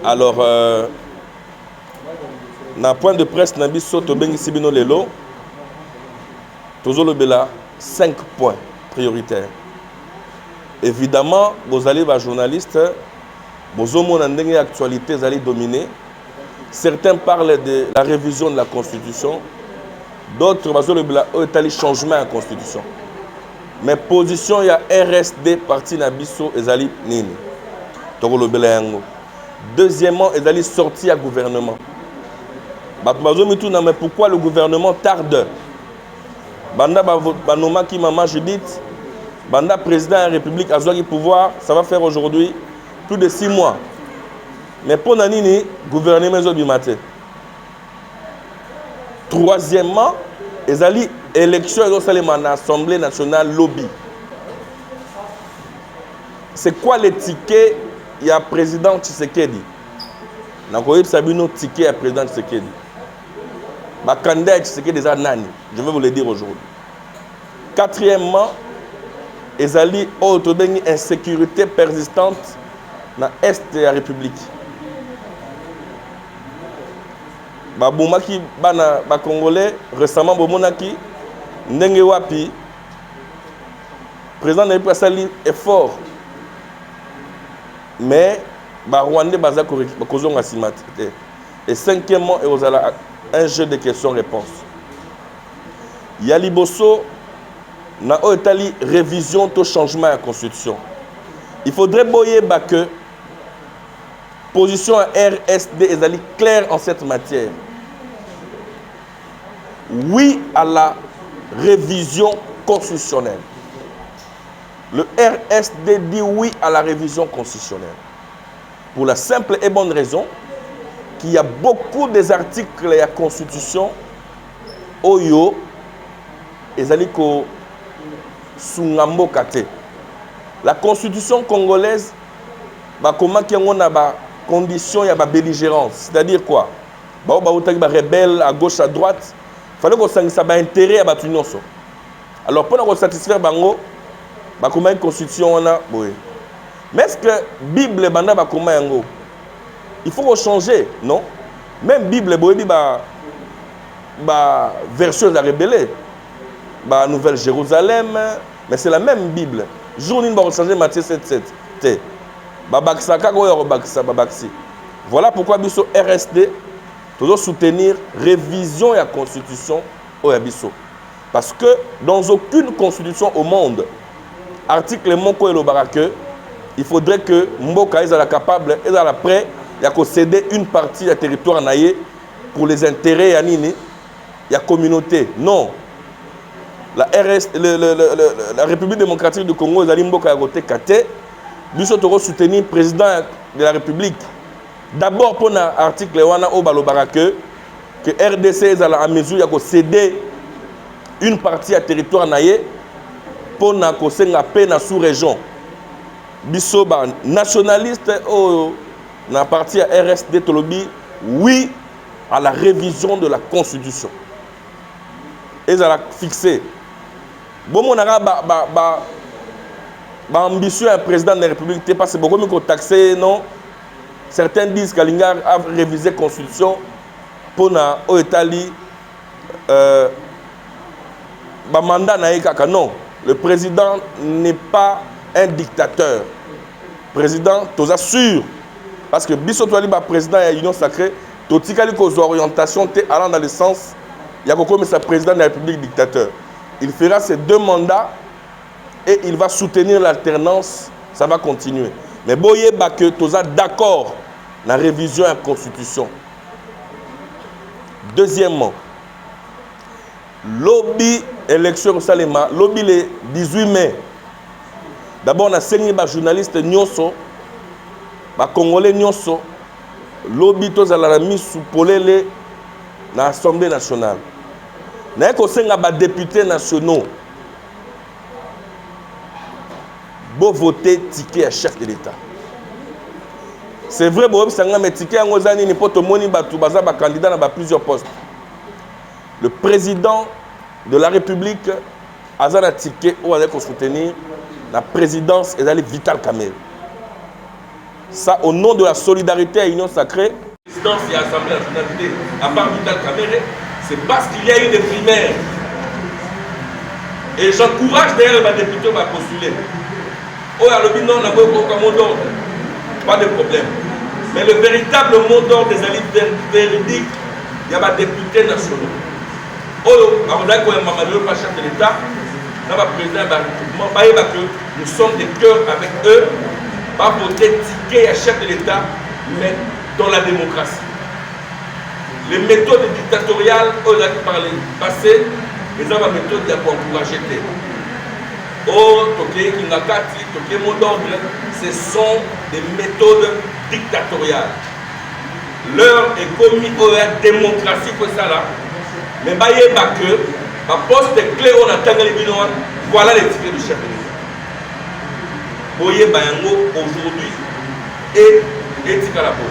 Alors, na point de presse, Nabiso Tobengi Sibino Lelo, Tozolo Bela, 5 points prioritaires. Évidemment, vous allez voir journalistes, vous avez actualité, vous allez dominer. Certains parlent de la révision de la Constitution, d'autres, vous allez changement à la Constitution. Mais position, il y a RSD, parti Nabiso, et Zali Nini. Tozolo Bela Yango. Deuxièmement, ils allaient sortir à gouvernement. Mais pourquoi le gouvernement tarde? Banda Banoma qui maman Judith, Banda président de la République a le pouvoir, ça va faire aujourd'hui plus de 6 mois. Mais pour Nanini, gouvernement du matin. Troisièmement, ils allaient élection dans l'Assemblée nationale lobby. C'est quoi les tickets? Il y a président Tshisekedi. Nakoyeb Sabino ticket à président Tshisekedi. Ma candidat Tshisekedi déjà nani. Je vais vous le dire aujourd'hui. Quatrièmement, ezali autobeni insécurité persistante dans l'Est de la République. Baboumaki bana ba Congolais récemment bomonaki ndenge wapi président n'a pas sali effort. Mais les Rwandais baza kozonga simati. Et cinquièmement, il y a un jeu de questions-réponses. Il y a liboso na otali révision to changement à la Constitution. Il faudrait boyer que position RSD est claire en cette matière. Oui à la révision constitutionnelle. Le RSD dit oui à la révision constitutionnelle. Pour la simple et bonne raison qu'il y a beaucoup des articles de la Constitution Oyo et Zaliko Sungambo Kate. La Constitution congolaise, comment qu'il y a des conditions, il y a des belligérances. C'est-à-dire quoi? Il y a des rebelles à gauche, à droite. Il fallait que ça ait intérêt à battre. Alors, pour satisfaire Bango, comment une constitution on a. Mais est-ce que la Bible banda ba comment yango? Il faut changer, non? Même Bible ba version de la rébellion, ba Nouvelle Jérusalem, mais c'est la même Bible. Jour ni ba changer Matthieu 7:7. Ba baksaka ko yo baksa ba baksi. Voilà pourquoi biso RSD doit soutenir révision de la constitution au Yabiso. Parce que dans aucune constitution au monde, article Moko et le Barake, il faudrait que Mboka soit capable et soit prêt à céder une partie du territoire naïe pour les intérêts de la communauté. Non. La République démocratique du Congo, est Mboka côté Kate, nous sommes soutenir le président de la République. D'abord pour l'article Wana Obalo Barake, que RDC est à mesure de céder une partie du territoire naïe pour la paix dans la sous-région. Biso ba nationaliste na parti à RSD Tolobi, oui à la révision de la Constitution. Et ça a fixé. Bon, on a ambition à président de la République, parce que beaucoup de taxé, non. Certains disent qu'Alingar a révisé la Constitution pour na Oetali mandat na non. Le président n'est pas un dictateur. Président, tu es sûr. Parce que Bisso Toali, président de l'Union sacrée, tu as des orientations allant dans le sens, il y a comme ça président de la République dictateur. Il fera ses 2 mandats et il va soutenir l'alternance, ça va continuer. Mais boye que tu es d'accord dans la révision de la Constitution. Deuxièmement, lobby élection au Salema, lobby le 18 mai. D'abord, on a saigné les journalistes Nyonso, les Congolais Nyonso, lobby tous à la mise sous polélé dans l'Assemblée nationale. On a des députés nationaux pour voter ticket à chef de l'État. C'est vrai, mais ticket à Ngozani n'est pas tout le monde qui candidat dans plusieurs postes. Le président de la République a un ticket où on a soutenir la présidence est allée Vital Kamel. Ça, au nom de la solidarité à Union Sacrée, présidence et Assemblée nationale, à part Vital Kamerhe, c'est parce qu'il y a eu des primaires. Et j'encourage d'ailleurs les députés à postuler. Oh, à l'objet, on a aucun mot d'ordre. Pas de problème. Mais le véritable mot d'ordre des alliés véridiques, il y a des députés nationaux. Oh, on a pas chef de l'État, on a président que nous sommes des cœurs avec eux, pas voter ticket à chef de l'État, mais dans la démocratie. Les méthodes dictatoriales, on a parlé passé, les méthodes pour encourager. Oh, toké Kingakati, toké mot d'ordre, ce sont des méthodes dictatoriales. L'heure est commis à la démocratie que ça là. Mais baye que ma poste clé on attend les binois, voilà les tickets du chef de l'État. Boye Bayango aujourd'hui et Tikalapo.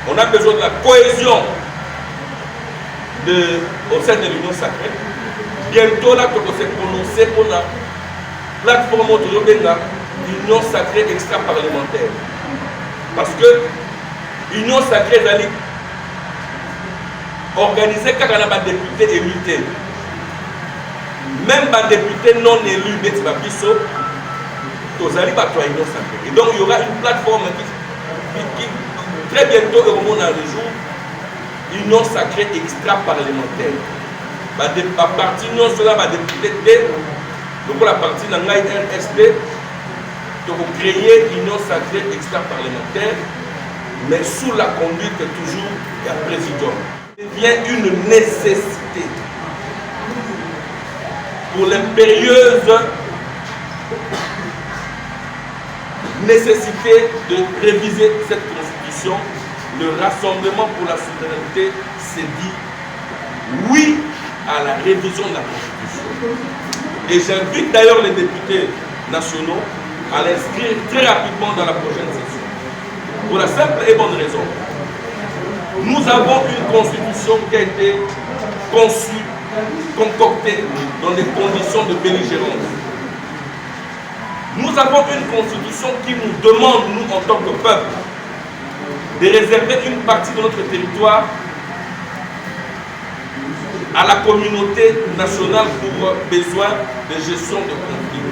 On a besoin de la cohésion au sein de l'Union Sacrée. Bientôt là, on s'est prononcé pour la plateforme de l'Union Sacrée extra-parlementaire. Parce que l'Union Sacrée est organisée quand on a des députés élus. Même des députés non élus, mais tu vas biso, aux alliés à l'Union Sacrée. Et donc il y aura une plateforme qui très bientôt, au moment dans les jours, Union Sacrée extra-parlementaire. À partir de cela, va député, donc la partie de la RSP, pour créer Union Sacrée extra-parlementaire, mais sous la conduite toujours du président. Il devient une nécessité pour l'impérieuse nécessité de réviser cette constitution. Le Rassemblement pour la souveraineté s'est dit oui à la révision de la constitution. Et j'invite d'ailleurs les députés nationaux à l'inscrire très rapidement dans la prochaine session. Pour la simple et bonne raison. Nous avons une constitution qui a été conçue, concoctée dans des conditions de belligérance. Nous avons une constitution qui nous demande, nous en tant que peuple, de réserver une partie de notre territoire à la communauté nationale pour besoin de gestion de conflits.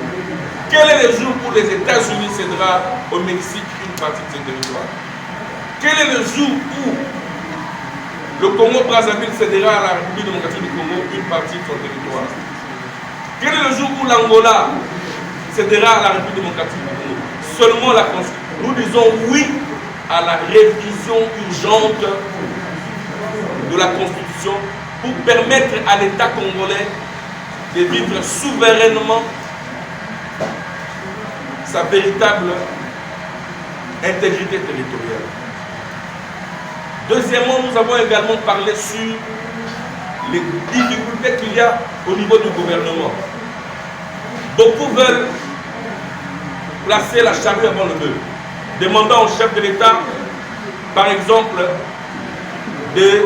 Quel est le jour où les États-Unis cédera au Mexique une partie de ce territoire? Quel est le jour où le Congo-Brazzaville cédera à la République démocratique du Congo une partie de son territoire? Quel est le jour où l'Angola cédera à la République démocratique du Congo? Seulement la Constitution. Nous disons oui à la révision urgente de la Constitution pour permettre à l'État congolais de vivre souverainement sa véritable intégrité territoriale. Deuxièmement, nous avons également parlé sur les difficultés qu'il y a au niveau du gouvernement. Beaucoup veulent placer la charrue avant le bœuf, demandant au chef de l'État, par exemple, de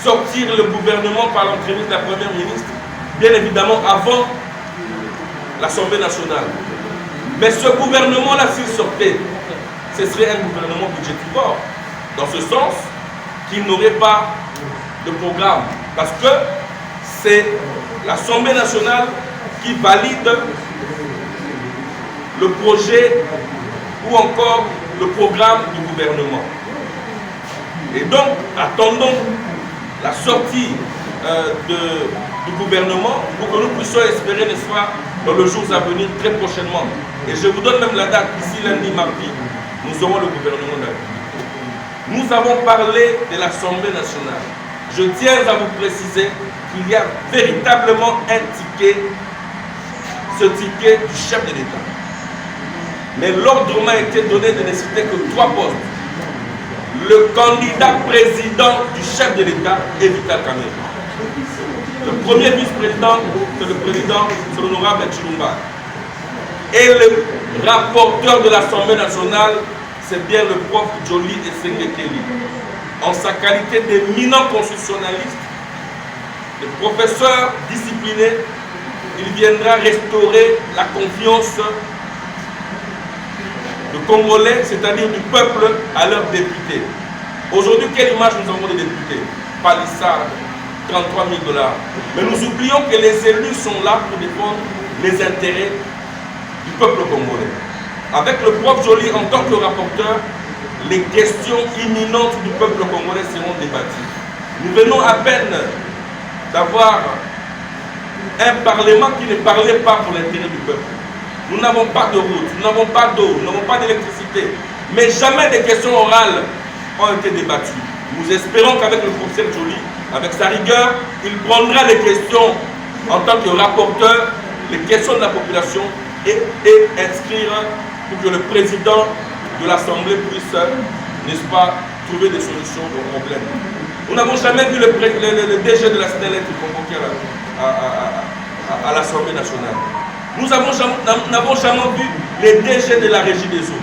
sortir le gouvernement par l'entremise de la première ministre, bien évidemment avant l'Assemblée nationale. Mais ce gouvernement-là, s'il sortait, ce serait un gouvernement budgétivore, dans ce sens qu'il n'aurait pas de programme. Parce que c'est l'Assemblée nationale qui valide le projet ou encore le programme du gouvernement. Et donc, attendons la sortie du gouvernement pour que nous puissions espérer, n'est-ce pas, dans les jours à venir, très prochainement. Et je vous donne même la date, ici lundi, mardi, nous aurons le gouvernement d'avenir. Nous avons parlé de l'Assemblée nationale. Je tiens à vous préciser qu'il y a véritablement un ticket, ce ticket du chef de l'État. Mais l'ordre m'a été donné de ne citer que 3 postes. Le candidat président du chef de l'État est Vital Kamerhe. Le premier vice-président, c'est le président, c'est l'honorable Chilumba. Et le rapporteur de l'Assemblée nationale, c'est bien le prof Joly Esengekeli. En sa qualité d'éminent constitutionnaliste, le professeur discipliné, il viendra restaurer la confiance de Congolais, c'est-à-dire du peuple, à leurs députés. Aujourd'hui, quelle image nous avons des députés? Palissade, 33 000 $. Mais nous oublions que les élus sont là pour défendre les intérêts du peuple congolais. Avec le prof Joly en tant que rapporteur, les questions imminentes du peuple congolais seront débattues. Nous venons à peine d'avoir un parlement qui ne parlait pas pour l'intérêt du peuple. Nous n'avons pas de route, nous n'avons pas d'eau, nous n'avons pas d'électricité. Mais jamais des questions orales ont été débattues. Nous espérons qu'avec le professeur Joly, avec sa rigueur, il prendra les questions en tant que rapporteur, les questions de la population et inscrire pour que le président de l'Assemblée puisse, n'est-ce pas, trouver des solutions aux problèmes. Nous n'avons jamais vu le DG de la SNEL être convoqué à l'Assemblée nationale. Nous n'avons jamais vu les DG de la Régie des eaux.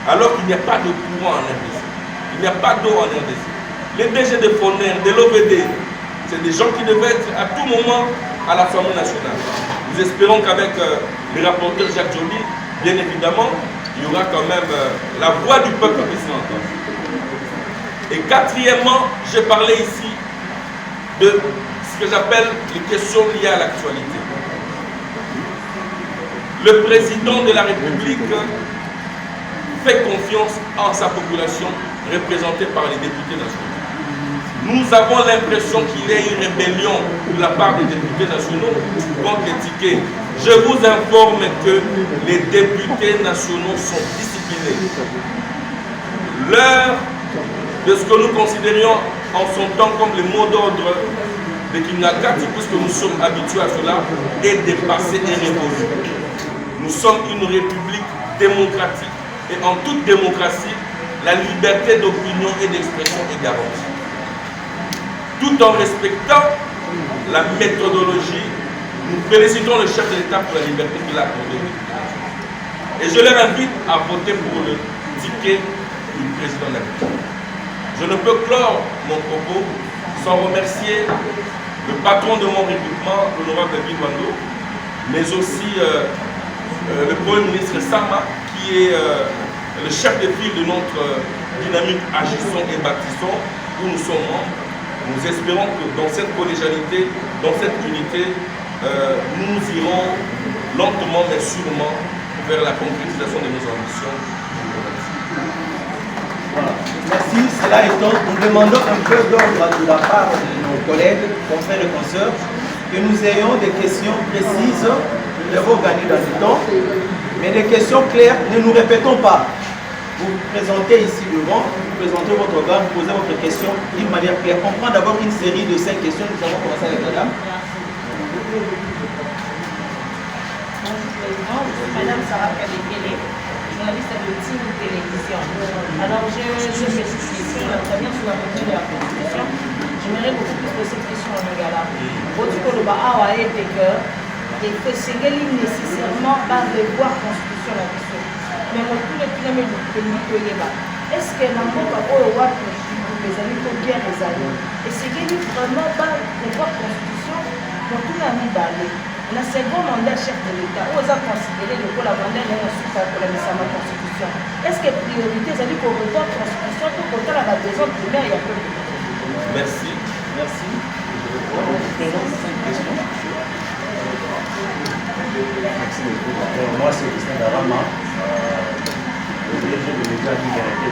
Alors qu'il n'y a pas de courant en RDC. Il n'y a pas d'eau en RDC. Les DG de FONER, de l'OVD, c'est des gens qui devaient être à tout moment à l'Assemblée nationale. Nous espérons qu'avec le rapporteur Jacques Joly, bien évidemment, il y aura quand même la voix du peuple qui s'entend. Et quatrièmement, j'ai parlé ici de ce que j'appelle les questions liées à l'actualité. Le président de la République fait confiance en sa population représentée par les députés nationaux. Nous avons l'impression qu'il y a une rébellion de la part des députés nationaux contre les tickets. Je vous informe que les députés nationaux sont disciplinés. L'heure de ce que nous considérions en son temps comme le mot d'ordre de Kinakati, puisque nous sommes habitués à cela, est dépassé et révolu. Nous sommes une république démocratique et en toute démocratie, la liberté d'opinion et d'expression est garantie. Tout en respectant la méthodologie, nous félicitons le chef de l'État pour la liberté qu'il a accordée. Et je leur invite à voter pour le ticket du président de la République. Je ne peux clore mon propos sans remercier le patron de mon regroupement, l'honorable Bigwando, mais aussi le Premier ministre Sama, qui est le chef de file de notre dynamique Agissons et Bâtissons, où nous sommes membres. Nous espérons que dans cette collégialité, dans cette unité, nous irons lentement mais sûrement vers la concrétisation de nos ambitions. Voilà. Merci. Cela étant, nous demandons un peu d'ordre de la part de nos collègues, confrères et consoeurs, que nous ayons des questions précises. Nous devons gagner dans le temps, mais des questions claires. Ne nous répétons pas. Vous vous présentez ici devant, vous présentez votre organe, vous posez votre question d'une manière claire. On prend d'abord une série de 5 questions. Nous allons commencer avec madame. Madame Sarah Kabekele, journaliste de Team Télévision. Alors, je fais cette question, la première sur la revue de la Constitution. J'aimerais beaucoup plus poser cette question en Lingala. Votre Koloba Awa est que c'est nécessairement dans revoir la Constitution la question. Mais mon tout le premier est-ce que dans mon papa ou les amis pour bien les amis et c'est vraiment pas revoir la Constitution dans tout la vie d'aller. Le second mandat chef de l'État, on a considéré le mandat de la Constitution. Est-ce que la priorité, c'est pour revoir la Constitution pour porter la besoin primaire et après? Merci. Merci. Je vous présente 5 questions. Merci beaucoup. Moi, c'est Christian Darama, le DG de l'État qui a été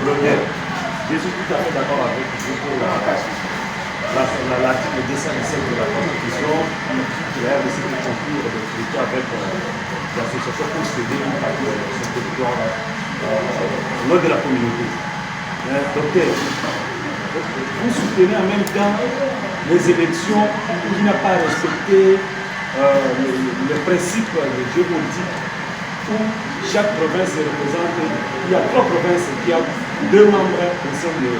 blogueur. Je suis tout à fait d'accord avec vous pour l'article 217 de la Constitution qui a aussi conclure des territoires avec l'association pour céder une partie de ce territoire lors de la communauté. Docteur, vous soutenez en même temps les élections qui n'ont pas respecté le principe de géopolitique où chaque province est représentée. Il y a 3 provinces qui ont 2 membres au sein de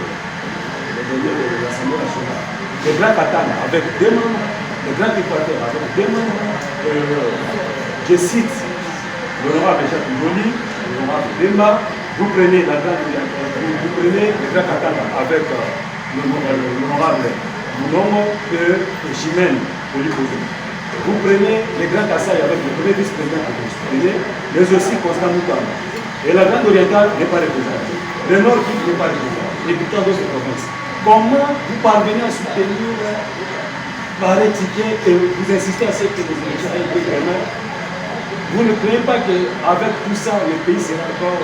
l'Assemblée nationale. Le Grand Katanga avec 2 membres, le Grand Équateur avec 2 membres. Je cite l'honorable Jacques Joly, l'honorable Demba. Vous prenez le Grand Katanga avec l'honorable Mounongo et Chimène Polypozo. Vous prenez les grands Kassai avec le premier vice-président que vous prenez, mais aussi Constant Moutamba. Et la Grande Orientale n'est pas représentée. Le Nord Kivu n'est pas représenté. Et pourtant d'autres provinces. Comment vous parvenez à soutenir par étiquette et vous insistez à ce que les élections aient été vraiment? Vous ne croyez pas qu'avec tout ça, le pays sera encore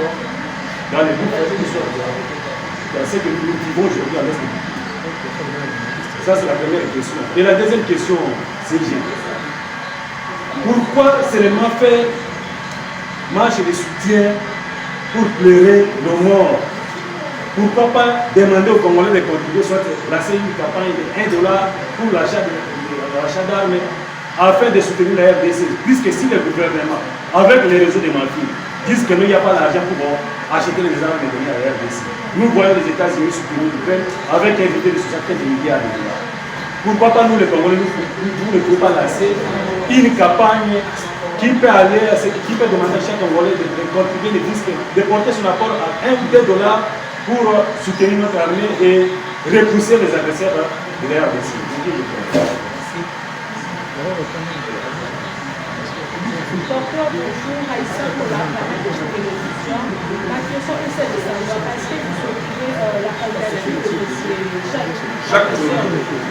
dans les boucles de l'histoire dans ce que nous vivons aujourd'hui à l'Est du pays? Ça, c'est la première question. Et la deuxième question, c'est pourquoi seulement faire marche de soutien pour pleurer nos morts? Pourquoi pas demander aux Congolais de contribuer, soit lancer une campagne de $1 pour l'achat d'armes afin de soutenir la RDC? Puisque si le gouvernement, avec les réseaux de mafieux, disent qu'il n'y a pas l'argent pour acheter les armes et donner à la RDC, nous voyons les États-Unis soutenir l'Ukraine avec un budget de 75 milliards de dollars. Pourquoi pas nous les Congolais, nous ne pouvons pas lancer une campagne qui peut aller, qui peut demander à chaque Congolais de contribuer, de porter son apport à $1 ou $2 pour soutenir notre armée et repousser les agresseurs de la RDC. Docteur, bonjour, Aïssa pour la télévision. Ma question est celle de savoir, est-ce que vous souhaitez la candidature de Jacques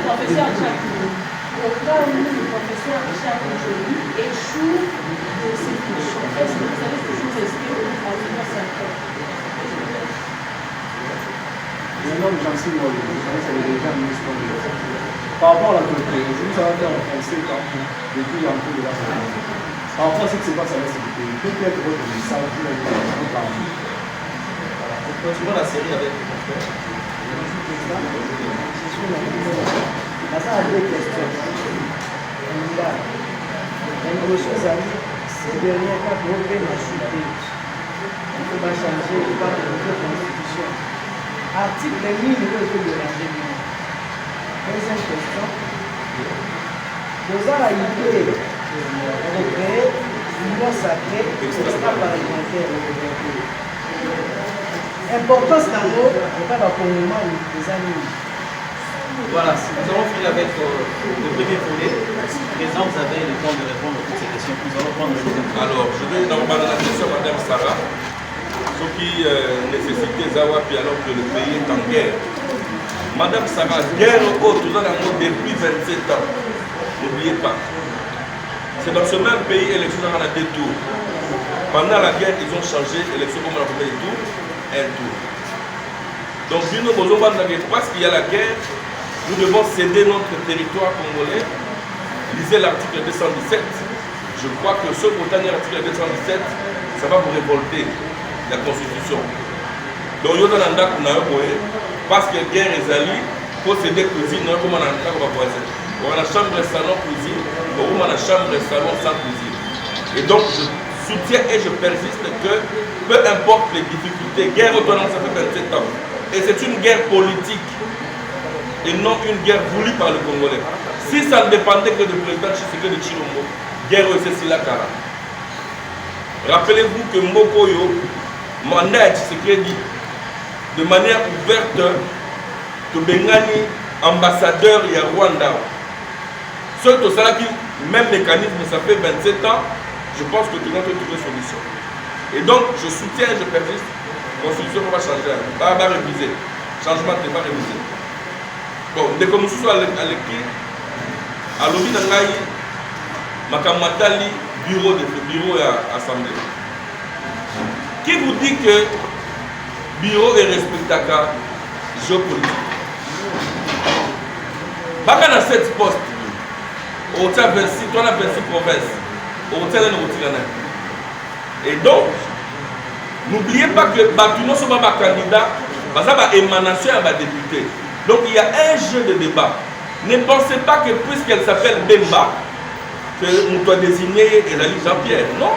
professeur Jacques au cas où le professeur Jacques aujourd'hui échoue de ses fonctions, est-ce que vous allez toujours rester à l'université? Je nomme Jean-Cyr Moïse, c'est le déjà ministre de l'État. Par rapport à la culture, aujourd'hui ça va faire 25 ans depuis l'entrée de la société. Par rapport à ce qui se passe à l'Est du pays, peut-être votre message pour les gens parmi. Continuons la série avec le confrère. Ça a deux questions. L'évolution, ces derniers cas pour la chuter. Il faut pas changer, il faut pas changer la constitution. Article 1000, il faut déranger. Deuxième question. Nous avons l'idée de créer une loi sacrée extra-parlementaire. Importance dans l'eau, et pas dans le moment des années. Voilà, nous avons fini avec le premier volet. Président, vous avez le temps de répondre à toutes ces questions. Nous allons prendre le deuxième. Alors, je vais normalement la question à Mme Sarah. Ce qui nécessite Zawapi alors que le pays est en guerre. Madame Sarah, guerre haute, nous avons depuis 27 ans. N'oubliez pas. C'est dans ce même pays, élection dans la 2 tours. Pendant la guerre, ils ont changé élection comme on a fait 2 tours, 1 tour. Donc, parce qu'il y a la guerre, nous devons céder notre territoire congolais. Lisez l'article 217. Je crois que ce côté de l'article 217, ça va vous révolter, la Constitution. Donc, il y a parce que guerre est allée, il faut céder cuisine, comme on a la chambre et salon cuisine, on a la chambre et salon sans cuisine. Et donc, je soutiens et je persiste que peu importe les difficultés, guerre autonome, ça fait 27 ans. Et c'est une guerre politique et non une guerre voulue par le Congolais. Si ça ne dépendait que du président Tshisekedi de Chilombo, guerre c'est Silakara. Rappelez-vous que Mokoyo, mandat Tshisekedi, de manière ouverte, que Bengani, ambassadeur et Rwanda. Seul tout ça qui, même mécanisme, ça fait 27 ans, je pense que tout le monde peut trouver solution. Et donc, je soutiens et je persiste. La constitution va changer, va réviser. Changement ne va réviser. Bon, dès que nous sommes à l'équipe, à l'objet d'Angaï, Makamatali, bureau et assemblée. Qui vous dit que bureau est respectable géopolitique? Baka dans 7 postes, on a 26 provinces, on a. Et donc, n'oubliez pas que Batuno sont pas candidats, parce que émanation à député. Donc il y a un jeu de débat. Ne pensez pas que puisqu'elle s'appelle Bemba, que nous doit désigner Jean-Pierre. Non.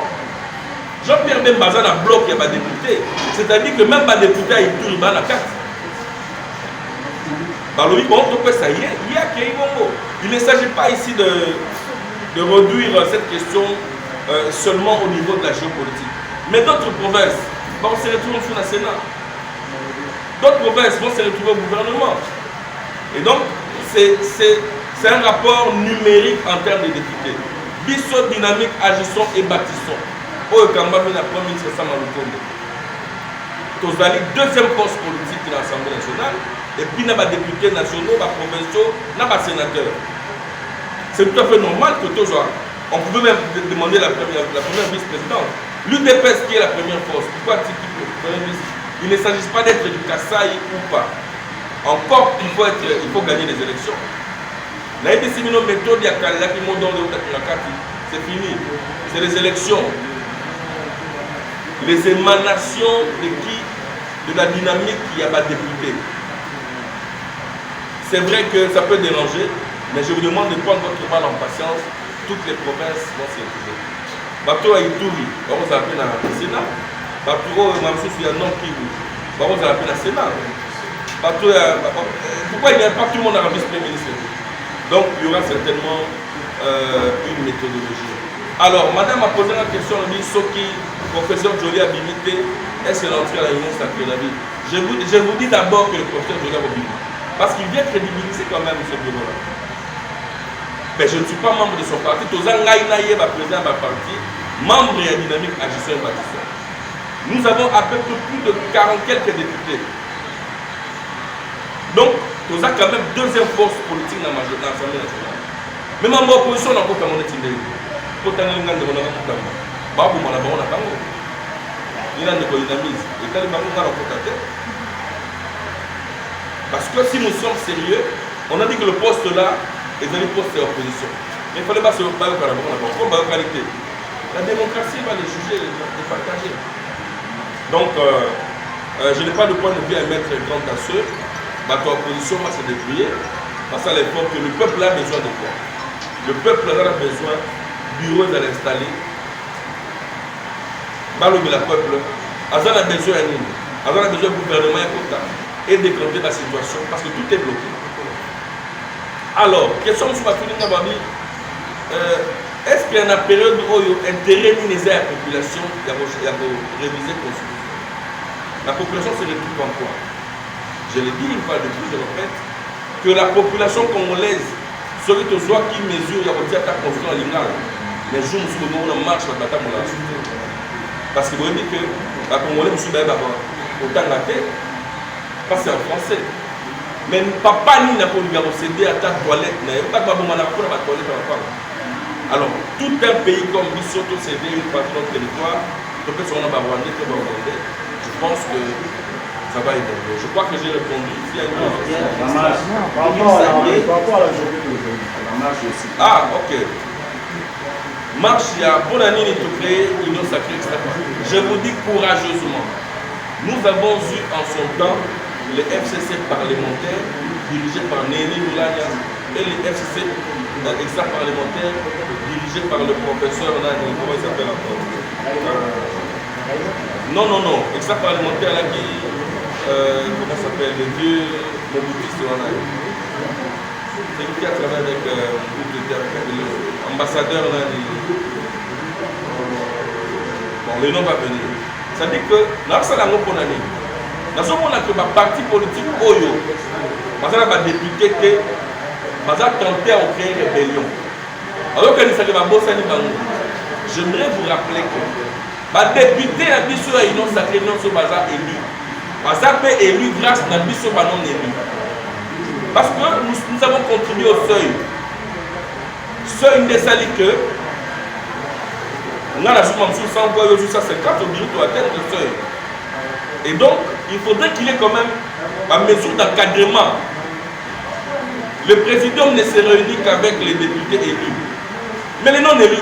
Jean-Pierre Bemba a bloqué les députés. C'est-à-dire que même les députés, ils tournent dans la carte. Il ne s'agit pas ici de réduire cette question seulement au niveau de la géopolitique. Mais d'autres provinces vont se retrouver sur le Sénat. D'autres provinces vont se retrouver au gouvernement. Et donc, c'est un rapport numérique en termes de députés. Bisso dynamique, agissons et bâtissons. Au Kambami, la première ministre Samaloukonde. Tozali, deuxième force politique de l'Assemblée nationale. Et puis, il y a des députés nationaux, des provinciaux, des sénateurs. C'est tout à fait normal que tous on pouvait même demander la première vice-présidente. L'UDPS qui est la première force. Pourquoi il ne s'agit pas d'être du Kassai ou pas. Encore, il faut gagner les élections. C'est fini. C'est les élections. Les émanations de qui? De la dynamique qui a député. C'est vrai que ça peut déranger, mais je vous demande de prendre votre mal en patience. Toutes les provinces vont s'y retrouver. Bato à Ituri, on va appeler dans le Sénat. Bato à Mamsous, il y a non Kivu. On va appeler dans le Sénat. Pourquoi il n'y a pas tout le monde à la vice-premier ministre? Donc il y aura certainement une méthodologie. Alors, madame a posé la question, elle dit Soki, professeur Joly a limité, est-ce qu'elle est entrée à la Union sacrée de la vie? Je vous dis d'abord que le professeur Joly a limité. Parce qu'il vient crédibiliser quand même ce bureau-là. Mais je ne suis pas membre de son parti. Tozangaïnaïe, président de ma parti, membre de la dynamique agissant et bâtissant. Nous avons à peu près plus de 40 quelques députés. Donc, Toza quand même deuxième force politique dans l'Assemblée nationale. Même en opposition, on a pas comme on est tindé. Pour t'en aller dans le monde, Babu Malabon a Bango. Il a des dynamisme. Et quand les Bango ont la parce que si nous sommes sérieux, on a dit que le poste là est un poste d'opposition. Mais il ne fallait pas se battre par la qualité. La démocratie va les juger, les partager. Donc, je n'ai pas de point de vue à mettre grand à ceux. Notre opposition va se dépouiller. Parce à l'époque, le peuple a besoin de quoi? Le peuple a besoin du bureau de l'installer. Balo de la peuple. Azan a besoin de nous. Azan a besoin du gouvernement et décanter la situation parce que tout est bloqué. Alors, question sur la finale d'Ababi, est-ce qu'il y a une période où il y a intérêt à la population il y a réviser la constitution? La population se retrouve en quoi? Je l'ai dit une fois de plus, je le répète, que la population congolaise serait au soir qui mesure, il y a aussi la constitution à l'Ingal, mais je me suis dit qu'on marche la bataille pour la suite. Parce que vous voyez que la Congolaise, je me suis dit autant la tête. Parce que c'est en français. Mais papa ni n'a pas cédé à ta toilette. Alors, tout un pays comme Bisoto cédé une partie de notre territoire, je pense que ça va évoluer. Je crois que j'ai répondu. S'il y a une chose. Ah, ok. Marche, il y a pour l'année de créer Union sacrée, etc. Je vous dis courageusement, nous avons eu en son temps les FCC parlementaires dirigés par Néli Moulania et les FCC extra-parlementaires dirigés par le professeur Nani, comment il s'appelle encore? Non, extra-parlementaire là qui, comment ça s'appelle, le vieux Mobutu Nani. C'est lui qui a travaillé avec l'ambassadeur Nani. Bon, le nom va venir. Ça dit que, là, ça l'a pour l'année. Dans ce moment-là, que ma parti politique Oyo, ma député qui m'a tenté à créer une rébellion. Alors que j'aimerais vous rappeler que ma député a dit sur l'Union sacrée, non sur Baza élu. Baza peut élu grâce à Bisso non élu. Parce que nous avons contribué au seuil. Seuil de sali que on a la somme sous 100 voix, ça c'est 4 minutes à atteindre le seuil. Et donc, il faudrait qu'il y ait quand même une mesure d'encadrement. Le président ne se réunit qu'avec les députés élus. Mais les non-élus,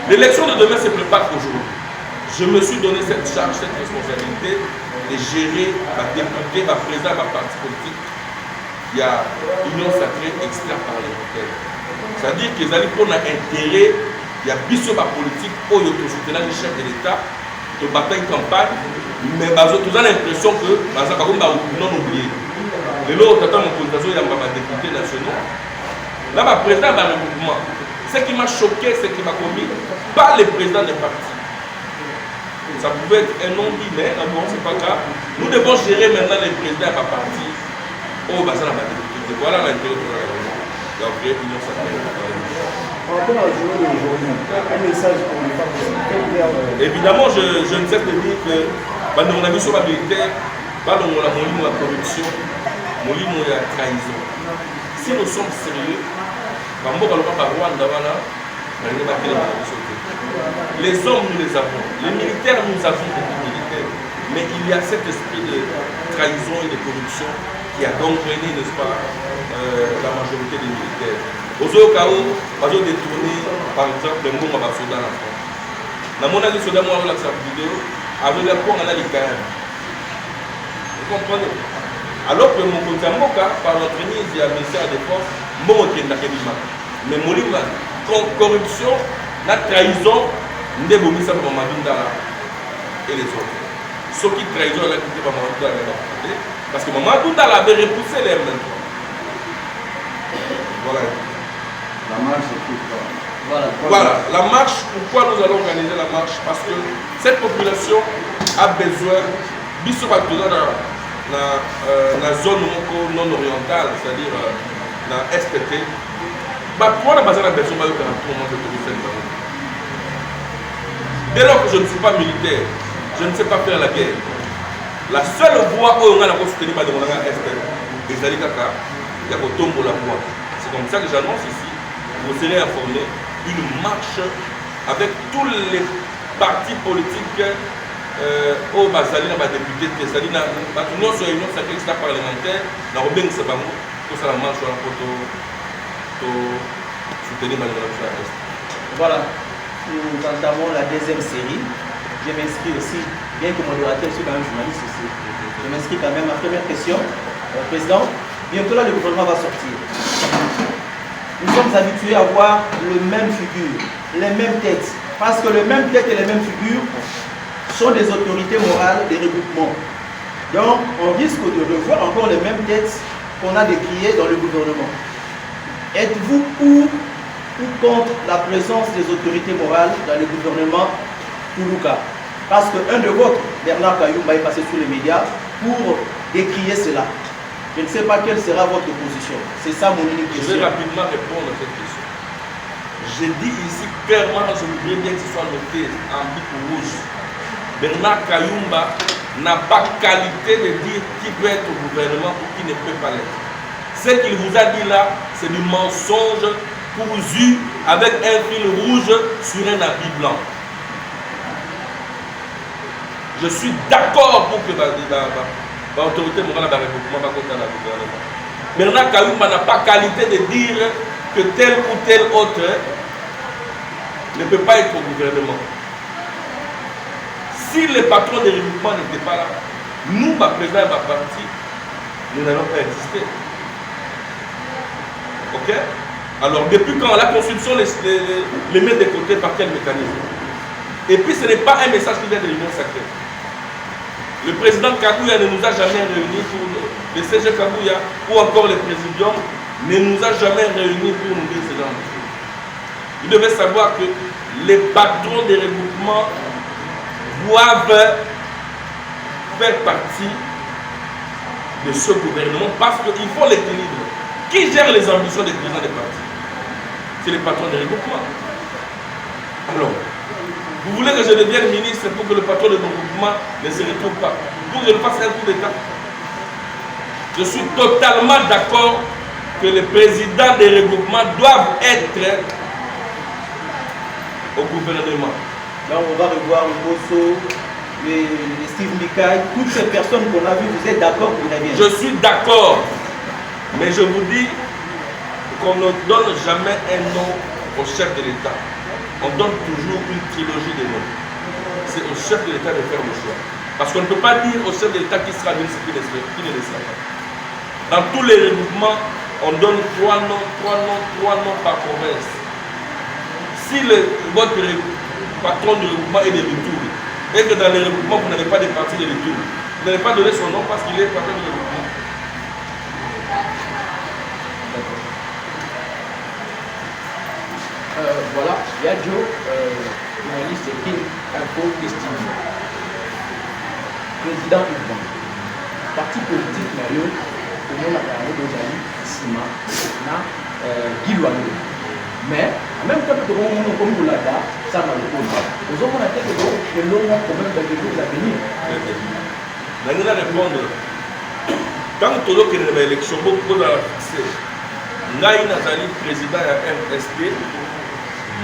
l'élection de demain se prépare aujourd'hui. Je me suis donné cette charge, cette responsabilité de gérer ma députée, ma président, ma parti politique. Il y a Union sacrée extra-parlementaire. C'est-à-dire qu'ils allaient prendre un intérêt, il y a biso ma politique, pour soutenir les chefs de l'État, de bataille campagne, mais tous ont l'impression que non oublié. Et l'autre, quand mon président, il y a ma député nationale. Là, ma président d'un regroupement. Ce qui m'a choqué, c'est qu'il m'a commis par les présidents des partis. Ça pouvait être un non-dit, mais bon, c'est pas grave. Nous devons gérer maintenant les présidents de ma partie au bassin de ma député. Et voilà l'intérêt de la vraie union sacrée. Par rapport à la journée d'aujourd'hui, un message pour les femmes. Évidemment, je ne cesse de dire que on a vu sur la militaire, on a mon la corruption, mon la trahison. Si nous sommes sérieux, les hommes, nous les avons. Les militaires, nous avons des militaires. Mais il y a cet esprit de trahison et de corruption qui a gangréné, n'est-ce pas, la majorité des militaires. Aux cas où, on va détourner, par exemple, le mot à soda en France. Dans mon avis, soda, moi, la vidéo, avec le point, on a les KM. Vous comprenez? Alors que mon côté par notre mise, il y a un message de force, mon qui est mais Molima, corruption, la trahison, nous devons mettre ça pour Mamadou et les autres. Ceux qui trahissent la culture de Mamadou Dala, parce que Mamadou Dala avait repoussé les mêmes. Voilà. La marche, c'est tout. Voilà, la marche, pourquoi nous allons organiser la marche? Parce que cette population a besoin, dans la zone non orientale, c'est-à-dire dans SPT, pourquoi on a besoin de personne pour dès lors que je ne suis pas militaire, je ne sais pas faire la guerre. La seule voie où on a soutenir par le SPT, les Alikaka, il y a Kotombo la voie. C'est comme ça que j'annonce ici, vous serez informés, une marche avec tous les partis politiques au Bazali, dans député, c'est-à-dire dans l'union sur l'union sacrée parlementaire, dans le Bénin Sabango, pour ça la marche pour soutenir Manuel. Voilà, nous entamons la deuxième série. Je m'inscris aussi, bien que modérateur, je suis quand même journaliste aussi. Je m'inscris quand même. Ma première question, Président, bientôt là le gouvernement va sortir. Nous sommes habitués à voir les mêmes figures, les mêmes têtes. Parce que les mêmes têtes et les mêmes figures sont des autorités morales des regroupements. Donc, on risque de revoir encore les mêmes têtes qu'on a décriées dans le gouvernement. Êtes-vous pour ou contre la présence des autorités morales dans le gouvernement Toulouka? Parce qu'un de vôtres, Bernard Kayoumba, est passé sur les médias pour décrier cela. Je ne sais pas quelle sera votre position. C'est ça mon unique question. Je vais rapidement répondre à cette question. Je dis ici clairement, je voudrais bien que ce soit noté en bic rouge. Bernard Kayoumba n'a pas qualité de dire qui peut être au gouvernement ou qui ne peut pas l'être. Ce qu'il vous a dit là, c'est du mensonge cousu avec un fil rouge sur un habit blanc. Je suis d'accord pour que l'autorité morale de la République va compter dans le gouvernement. Bernard Kayoumba n'a pas qualité de dire que tel ou tel autre ne peut pas être au gouvernement. Si les patrons des regroupements n'étaient pas là, nous, ma président et ma parti, nous n'allons pas exister. Ok? Alors, depuis quand la Constitution les met de côté, par quel mécanisme? Et puis, ce n'est pas un message qui vient de l'Union sacrée. Le président Kabouya ne nous a jamais réunis pour le CG Kabouya ou encore le présidium ne nous a jamais réunis pour nous dire ce genre de choses. Vous devez savoir que les patrons des regroupements doivent faire partie de ce gouvernement parce qu'il faut l'équilibre. Qui gère les ambitions des présidents des partis? C'est les patrons des regroupements. Alors, vous voulez que je devienne ministre pour que le patron de mon mouvement ne se retrouve pas, pour que je ne fasse un coup d'État? Je suis totalement d'accord que les présidents des regroupements doivent être au gouvernement. Là, on va revoir le Bosso, les Steve Mikaï, toutes ces personnes qu'on a vues, vous êtes d'accord pour les reviennent? Je suis d'accord, mais je vous dis qu'on ne donne jamais un nom au chef de l'État. On donne toujours une trilogie de noms. C'est au chef de l'État de faire le choix. Parce qu'on ne peut pas dire au chef de l'État qui sera ministre qui ne le sera pas. Dans tous les regroupements, on donne 3 noms par province. Si votre patron du regroupement est de retour, et que dans les regroupements, vous n'avez pas de parti de retour, vous n'allez pas donner son nom parce qu'il est patron du regroupement. Voilà, il y a Joe, journaliste King Info Destiny. Président Urbain, parti politique Mario, au nom de la Dojali, ici. nsima na Gilwando. Mais en même temps que nous comme vous l'avez ça m'a le coup. Nous avons la tête de l'eau quand même dans les jours à venir. Je vais répondre. Quand tu as une élection, beaucoup de fixé. Ngaï Nazali, président de MSD,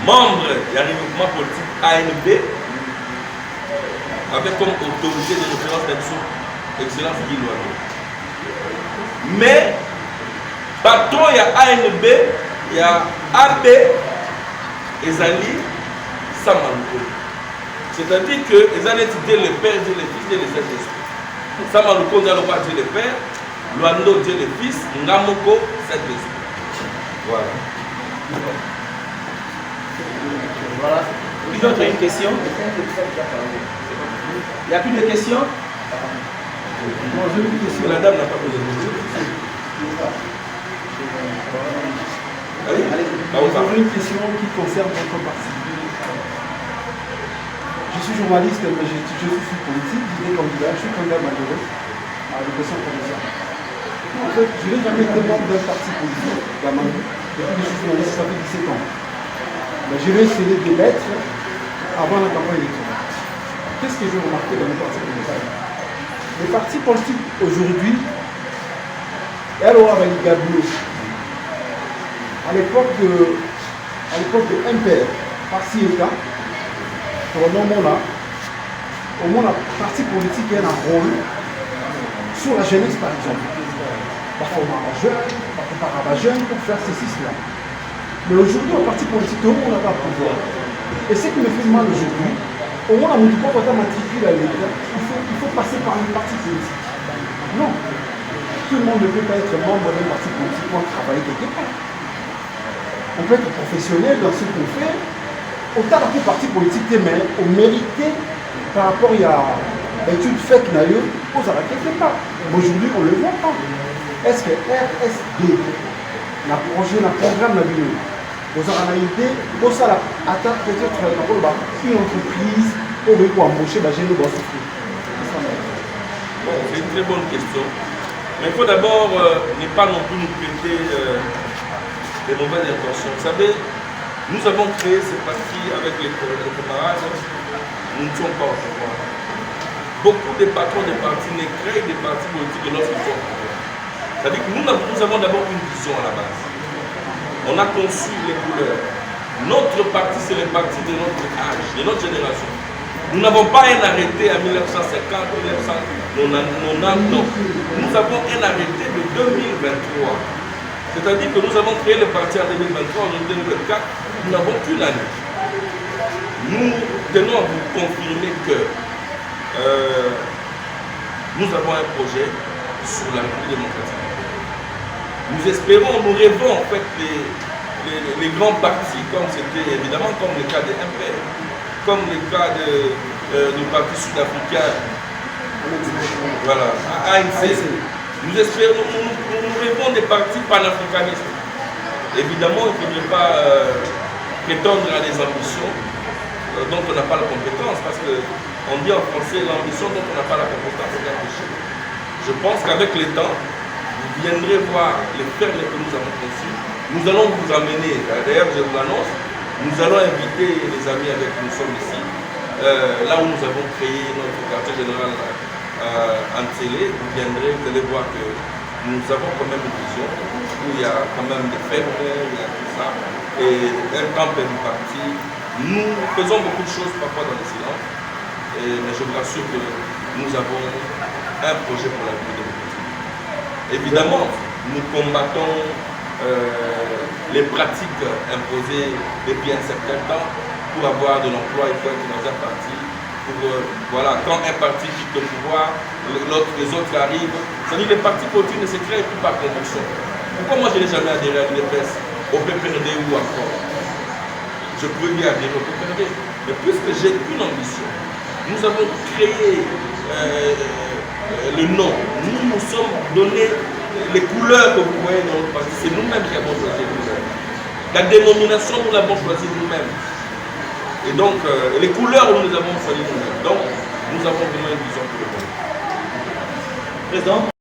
membre du regroupement politique ANB, avec comme autorité de référence d'Exo, Excellence Gilwando. Mais, patron, il y a ANB, il y a AB, Ezali, Samalouko. C'est-à-dire que Ezali est le père, Dieu le fils, Dieu le Saint-Esprit. Samalouko, nous allons pas dire le père, Luando, Dieu le fils, Ngamoko, Saint-Esprit. Voilà. Voilà. Qui d'autre a une question? Il n'y a plus de questions? Non, j'ai une question. La dame n'a pas posé de question. J'aurais une question qui concerne votre parti. Je suis journaliste, mais je suis politique, je suis candidat malheureux à l'élection provinciale. En fait, je n'ai jamais été membre d'un parti politique dans ma vie. Depuis que je suis journaliste, ça fait 17 ans. Mais j'ai scellé des lettres avant la campagne électorale. Qu'est-ce que j'ai remarqué dans les partis politiques? Les partis politiques aujourd'hui, elles ont avec les gableux. À l'époque de MPR, par CIECA, au moins la parti politique a un rôle sur la jeunesse par exemple. Parfois on a jeune pour faire ceci, cela. Mais aujourd'hui, au parti politique, tout le monde n'a pas le pouvoir. Et ce qui me fait mal aujourd'hui, au moins, on ne peut pas matriculer à l'État, il faut passer par un parti politique. Non. Tout le monde ne peut pas être membre d'un parti politique pour travailler quelque part. On peut être professionnel dans ce qu'on fait. Autant que parti politique, mais on mérite par rapport à l'étude faite d'ailleurs, on s'arrête quelque part. Aujourd'hui, on ne le voit pas. Est-ce que RSD, le programme de vidéo, vous avez une idée, vous allez attendre peut-être une entreprise pour embaucher les jeunes dans ce truc? Bon, c'est une très bonne question. Mais il faut d'abord ne pas non plus nous prêter des mauvaises intentions. Vous savez, nous avons créé ce parti avec les camarades, nous ne sommes pas au pouvoir. Beaucoup de patrons de partis ne créent des partis politiques lorsqu'ils sont au pouvoir. C'est-à-dire que nous avons d'abord une vision à la base. On a conçu les couleurs. Notre parti, c'est le parti de notre âge, de notre génération. Nous n'avons pas un arrêté en 1950, 1990, non. Nous avons un arrêté de 2023. C'est-à-dire que nous avons créé le parti en 2023, en 2024, nous n'avons qu'une année. Nous tenons à vous confirmer que nous avons un projet sur la République démocratique. Nous espérons, nous rêvons en fait les grands partis, comme c'était évidemment comme le cas de MPR, comme le cas du parti sud-africain, voilà, ANC. Nous espérons, nous rêvons des partis panafricanistes. Évidemment, il ne faudrait pas prétendre à des ambitions dont on n'a pas la compétence, parce qu'on dit en français l'ambition dont on n'a pas la compétence, c'est un péché. Je pense qu'avec le temps, vous viendrez voir les fermes que nous avons conçues. Nous allons vous amener, d'ailleurs je vous l'annonce, nous allons inviter les amis avec qui nous sommes ici, là où nous avons créé notre quartier général en télé. Vous viendrez, vous allez voir que nous avons quand même une vision où il y a quand même des fermes, il y a tout ça, et un camp du parti. Nous faisons beaucoup de choses parfois dans le silence, mais je vous rassure que nous avons un projet pour la vie démocratique. Évidemment, nous combattons les pratiques imposées depuis un certain temps pour avoir de l'emploi. Il faut être dans un parti. Voilà, quand un parti quitte le pouvoir, les autres arrivent. C'est-à-dire que les partis politiques ne se créent plus par conviction. Pourquoi moi je n'ai jamais adhéré à l'UDPS, au PPRD ou encore? Je peux bien adhérer au PPRD. Mais puisque j'ai une ambition, nous avons créé le nom. Nous nous sommes donné les couleurs que vous voyez dans notre parti. C'est nous-mêmes qui avons choisi nous-mêmes. La dénomination, nous l'avons choisi nous-mêmes. Et donc, les couleurs, nous les avons choisies nous-mêmes. Donc, nous avons vraiment une vision pour le monde. Président.